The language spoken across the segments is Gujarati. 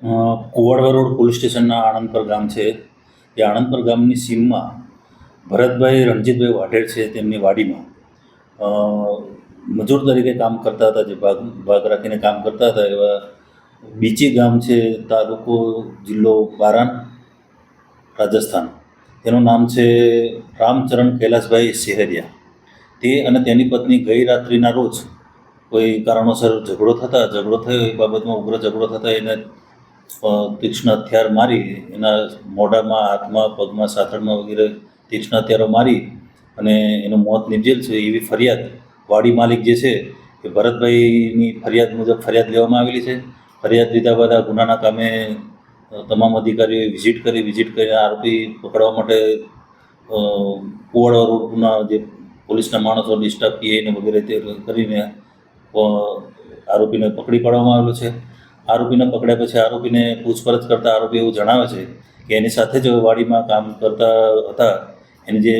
કુવાડવા રોડ પોલીસ સ્ટેશનના આણંદપર ગામ છે. એ આણંદપર ગામની સીમમાં ભરતભાઈ રણજીતભાઈ વાઢેર છે. તેમની વાડીમાં મજૂર તરીકે કામ કરતા હતા, જે ભાગ રાખીને કામ કરતા હતા. એવા બીચી ગામ છે, તાલુકો જિલ્લો બારાન, રાજસ્થાન. તેનું નામ છે રામચરણ કૈલાસભાઈ શેહરિયા. તે અને તેની પત્ની ગઈ રાત્રિના રોજ કોઈ કારણોસર ઝઘડો થયો. એ બાબતમાં ઉગ્ર ઝઘડો થતાં એને તીક્ષ્ણ હથિયાર મારી, એના મોઢામાં, હાથમાં, પગમાં, સાથળમાં વગેરે તીક્ષ્ણ હથિયારો મારી અને એનું મોત નિપજેલ છે. એવી ફરિયાદ વાડી માલિક જે છે એ ભરતભાઈની ફરિયાદ મુજબ ફરિયાદ લેવામાં આવેલી છે. ફરિયાદ લીધા બાદ આ ગુનાના કામે તમામ અધિકારીઓએ વિઝિટ કરી આરોપી પકડવા માટે કુવાડવા રોડના જે પોલીસના માણસો, ડિસ્ટાફ પીઆઈને વગેરે તે કરીને આરોપીને પકડી પાડવામાં આવેલો છે. આરોપીને પકડ્યા પછી આરોપીને પૂછપરછ કરતાં આરોપી એવું જણાવે છે કે એની સાથે જ વાડીમાં કામ કરતા હતા. એની જે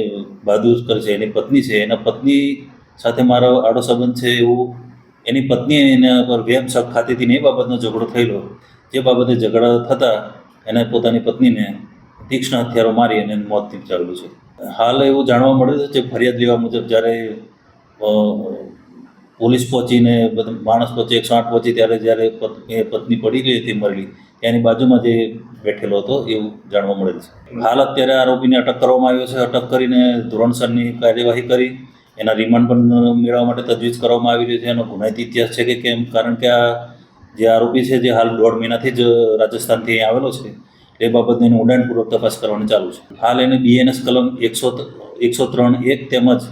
બહાદુર કરે છે એની પત્ની છે. એના પત્ની સાથે મારો આડો સંબંધ છે એવું એની પત્ની એના પર વેમ શક ખાતી હતી ને એ બાબતનો ઝઘડો થયેલો. જે બાબતે ઝઘડા થતાં એને પોતાની પત્નીને તીક્ષ્ણ હથિયારો મારી અને મોત નિપજાવેલું છે. હાલ એવું જાણવા મળે છે ફરિયાદ લેવા મુજબ જ્યારે પોલીસ પહોંચીને માણસ પહોંચી 108 પહોંચી ત્યારે પત્ની પડી ગઈ હતી મરેલી, ત્યાંની બાજુમાં જે બેઠેલો હતો એવું જાણવા મળેલ છે. હાલ અત્યારે આરોપીને અટક કરવામાં આવ્યો છે. અટક કરીને ધોરણસરની કાર્યવાહી કરી એના રિમાન્ડ પણ મેળવવા માટે તજવીજ કરવામાં આવી રહી છે. એનો ગુનાહિત ઇતિહાસ છે કે કેમ, કારણ કે આ જે આરોપી છે જે હાલ 1.5 મહિનાથી જ રાજસ્થાનથી અહીં આવેલો છે એ બાબતની એની ઊંડાણપૂર્વક તપાસ કરવાની ચાલુ છે. હાલ એને BNS કલમ 103(1) તેમજ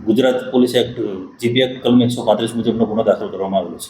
Gujarat police act GP act કલમ 135 મુજબનો ગુનો દાખલ કરવામાં આવેલો છે.